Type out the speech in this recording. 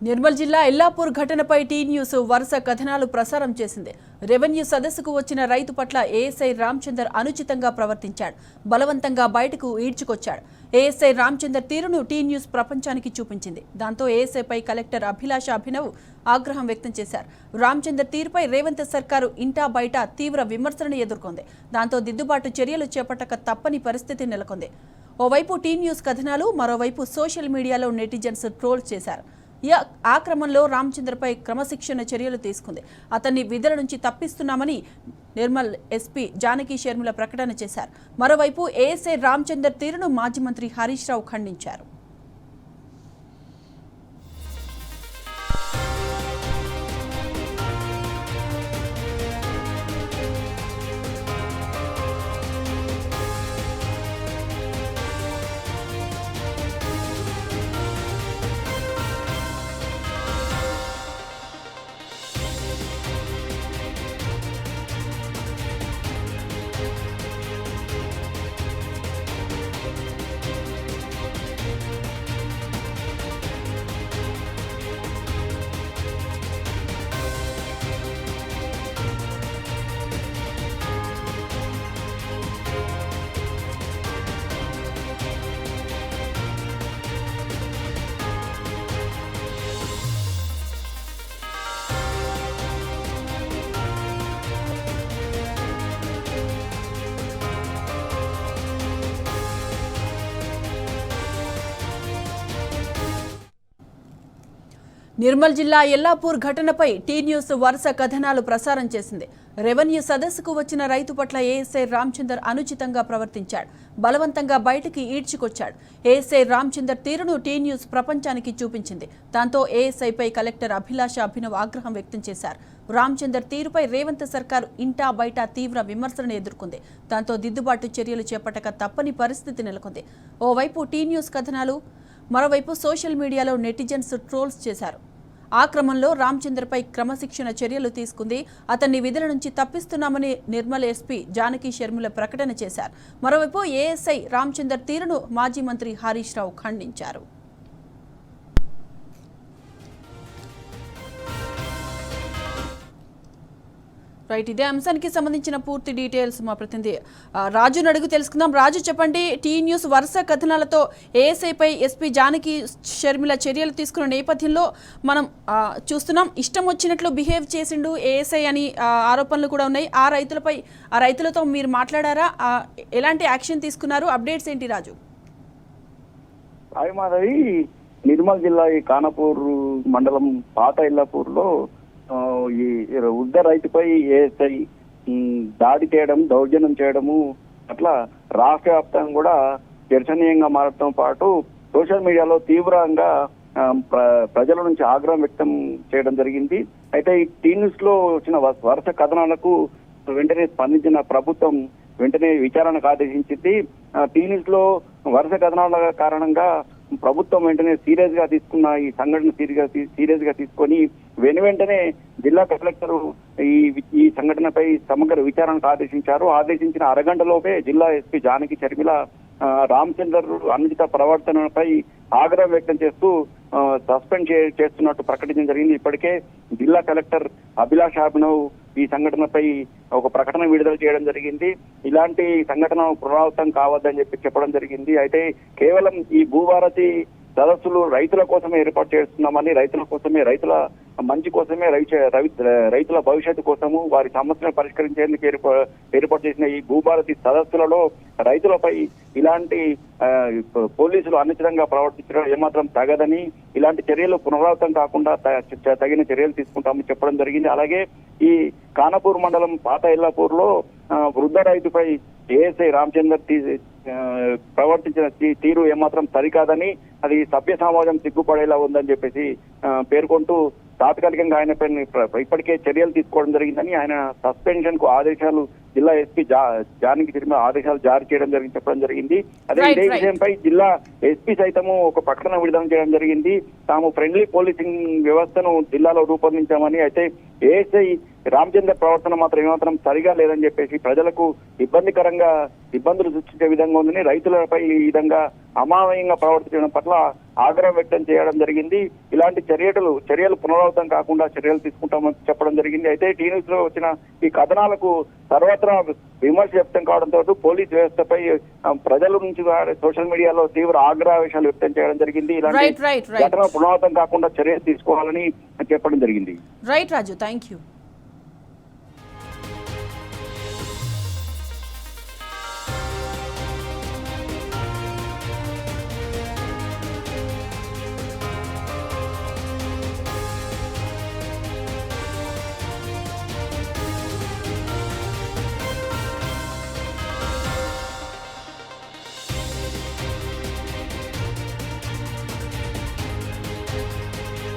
నిర్మల్ జిల్లా ఎల్లాపూర్ ఘటనపై tea news వరుస కథనాలు ప్రసారం చేసింది. రెవెన్యూ సదస్సుకు వచ్చిన రైతు పట్ల ఏఎస్ఐ రామచందర్ అనుచితంగా ప్రవర్తించాడు. బలవంతంగా బయటకు ఈడ్చుకొచ్చాడు. ఏఎస్ఐ రామచందర్ తీరును టీ న్యూస్ ప్రపంచానికి చూపించింది. దాంతో ఏఎస్ఐపై కలెక్టర్ అభిలాష అభినవ్ ఆగ్రహం వ్యక్తం చేశారు. రామచందర్ తీరుపై రేవంత్ సర్కారు ఇంటా బయట తీవ్ర విమర్శలను ఎదుర్కొంది. దాంతో దిద్దుబాటు చర్యలు చేపట్టక తప్పని పరిస్థితి నెలకొంది. ఓవైపు టీ న్యూస్ కథనాలు, మరోవైపు సోషల్ మీడియాలో నెటిజన్స్ ట్రోల్ చేశారు. ఆ క్రమంలో రామచంద్రపై క్రమశిక్షణ చర్యలు తీసుకుంది. అతన్ని విధుల నుంచి తప్పిస్తున్నామని నిర్మల్ ఎస్పీ జానకి షర్మిల ప్రకటన చేశారు. మరోవైపు ఏఎస్ఐ రామచందర్ తీరును మాజీ మంత్రి హరీష్ రావు ఖండించారు. నిర్మల్ జిల్లా ఎల్లాపూర్ ఘటనపై టీ న్యూస్ వరుస కథనాలు ప్రసారం చేసింది. రెవెన్యూ సదస్సుకు వచ్చిన రైతు పట్ల ఏఎస్ఐ రామచందర్ అనుచితంగా ప్రవర్తించాడు. బలవంతంగా బయటికి ఈడ్చుకొచ్చాడు. ఏఎస్ఐ రామచందర్ తీరును టీ న్యూస్ ప్రపంచానికి చూపించింది. దాంతో ఏఎస్ఐపై కలెక్టర్ అభిలాష అభినవ్ ఆగ్రహం వ్యక్తం చేశారు. రామచందర్ తీరుపై రేవంత్ సర్కారు ఇంటా బయట తీవ్ర విమర్శలను ఎదుర్కొంది. దాంతో దిద్దుబాటు చర్యలు చేపట్టక తప్పని పరిస్థితి నెలకొంది. ఓవైపు టీ న్యూస్ కథనాలు, మరోవైపు సోషల్ మీడియాలో నెటిజన్స్ ట్రోల్స్ చేశారు. ఆ క్రమంలో రామచంద్రపై క్రమశిక్షణ చర్యలు తీసుకుంది. అతన్ని విధుల నుంచి తప్పిస్తున్నామని నిర్మల్ ఎస్పీ జానకి షర్మిల ప్రకటన చేశారు. మరోవైపు ఏఎస్ఐ రామచందర్ తీరును మాజీ మంత్రి హరీష్ రావు ఖండించారు. రైట్, ఇదే అంశానికి సంబంధించిన పూర్తి డీటెయిల్స్ మా ప్రతినిధి రాజును అడుగు తెలుసుకుందాం. రాజు, చెప్పండి. టీ న్యూస్ వరుస కథనాలతో ఏఎస్ఐపై ఎస్పీ జానకి షర్మిల చర్యలు తీసుకున్న నేపథ్యంలో మనం చూస్తున్నాం. ఇష్టం వచ్చినట్లు బిహేవ్ చేసిండు ఏఎస్ఐ అని ఆరోపణలు కూడా ఉన్నాయి. ఆ రైతులతో మీరు మాట్లాడారా? ఎలాంటి యాక్షన్ తీసుకున్నారు? అప్డేట్స్ ఏంటి రాజు? మాధవి, నిర్మల్ జిల్లా ఈ ఖానాపూర్ మండలం పాత ఎల్లాపూర్లో ఈ వృద్ధ రైతుపై ఏఎస్ఐ దాడి చేయడం, దౌర్జన్యం చేయడము అట్లా రాష్ట్ర వ్యాప్తంగా కూడా చర్చనీయంగా మారడంతో పాటు సోషల్ మీడియాలో తీవ్రంగా ప్రజల నుంచి ఆగ్రహం వ్యక్తం చేయడం జరిగింది. అయితే ఈ టీ న్యూస్ లో వచ్చిన వరుస కథనాలకు వెంటనే స్పందించిన ప్రభుత్వం వెంటనే విచారణకు ఆదేశించింది. టీ న్యూస్ లో వరుస కథనాల కారణంగా ప్రభుత్వం వెంటనే సీరియస్ గా తీసుకున్న ఈ సంఘటన సీరియస్ గా తీసుకొని వెంటనే జిల్లా కలెక్టర్ ఈ సంఘటనపై సమగ్ర విచారణకు ఆదేశించిన అరగంటలోపే జిల్లా ఎస్పీ జానకి షర్మిల రామచందర్ అనుచిత ప్రవర్తనపై ఆగ్రహం వ్యక్తం చేస్తూ సస్పెండ్ చేస్తున్నట్టు ప్రకటించడం జరిగింది. ఇప్పటికే జిల్లా కలెక్టర్ అభిలాష అభినవ్ ఈ సంఘటనపై ఒక ప్రకటన విడుదల చేయడం జరిగింది. ఇలాంటి సంఘటన పునరావృతం కావద్దని చెప్పడం జరిగింది. అయితే కేవలం ఈ భూభారతి సదస్సులు రైతుల కోసమే ఏర్పాటు చేస్తున్నామని, రైతుల మంచి కోసమే, రైతుల భవిష్యత్తు కోసము, వారి సమస్యలను పరిష్కరించేందుకు ఏర్పాటు చేసిన ఈ భూభారతి సదస్సులలో రైతులపై ఇలాంటి పోలీసులు అనుచితంగా ప్రవర్తించడం ఏమాత్రం తగదని, ఇలాంటి చర్యలు పునరావృతం కాకుండా తగిన చర్యలు తీసుకుంటామని చెప్పడం జరిగింది. అలాగే ఈ ఖానాపూర్ మండలం పాత ఎల్లాపూర్ లో వృద్ధ రైతుపై ఏఎస్ఐ రామచందర్ ప్రవర్తించిన తీరు ఏమాత్రం సరికాదని, అది సభ్య సమాజం సిగ్గుపడేలా ఉందని చెప్పేసి పేర్కొంటూ తాత్కాలికంగా ఆయనపై ఇప్పటికే చర్యలు తీసుకోవడం జరిగిందని, ఆయన సస్పెన్షన్ కు ఆదేశాలు జిల్లా ఎస్పీ జానకి షర్మిల ఆదేశాలు జారీ చేయడం చెప్పడం జరిగింది. అదే ఇదే విషయంపై జిల్లా ఎస్పీ సైతము ఒక ప్రకటన విడుదల చేయడం జరిగింది. తాము ఫ్రెండ్లీ పోలీసింగ్ వ్యవస్థను జిల్లాలో రూపొందించామని, అయితే ఏఎస్ఐ రామచంద్ర ప్రవర్తన మాత్రం ఏమాత్రం సరిగా లేదని చెప్పేసి ప్రజలకు ఇబ్బందులు సృష్టించే విధంగా ఉందని, రైతులపై ఈ విధంగా అమానవీయంగా ప్రవర్తించడం పట్ల ఆగ్రహం వ్యక్తం చేయడం జరిగింది. ఇలాంటి చర్యలు పునరావృతం కాకుండా చర్యలు తీసుకుంటామని చెప్పడం జరిగింది. అయితే టీ న్యూస్ లో వచ్చిన ఈ కథనాలకు సర్వత్రా విమర్శ వ్యక్తం కావడంతో పోలీస్ వ్యవస్థపై ప్రజల నుంచి సోషల్ మీడియాలో తీవ్ర ఆగ్రహావేశాలు వ్యక్తం చేయడం జరిగింది. ఇలాంటి రైట్ ఘటన పునరావృతం కాకుండా చర్యలు తీసుకోవాలని చెప్పడం జరిగింది. Right Raju, thank you.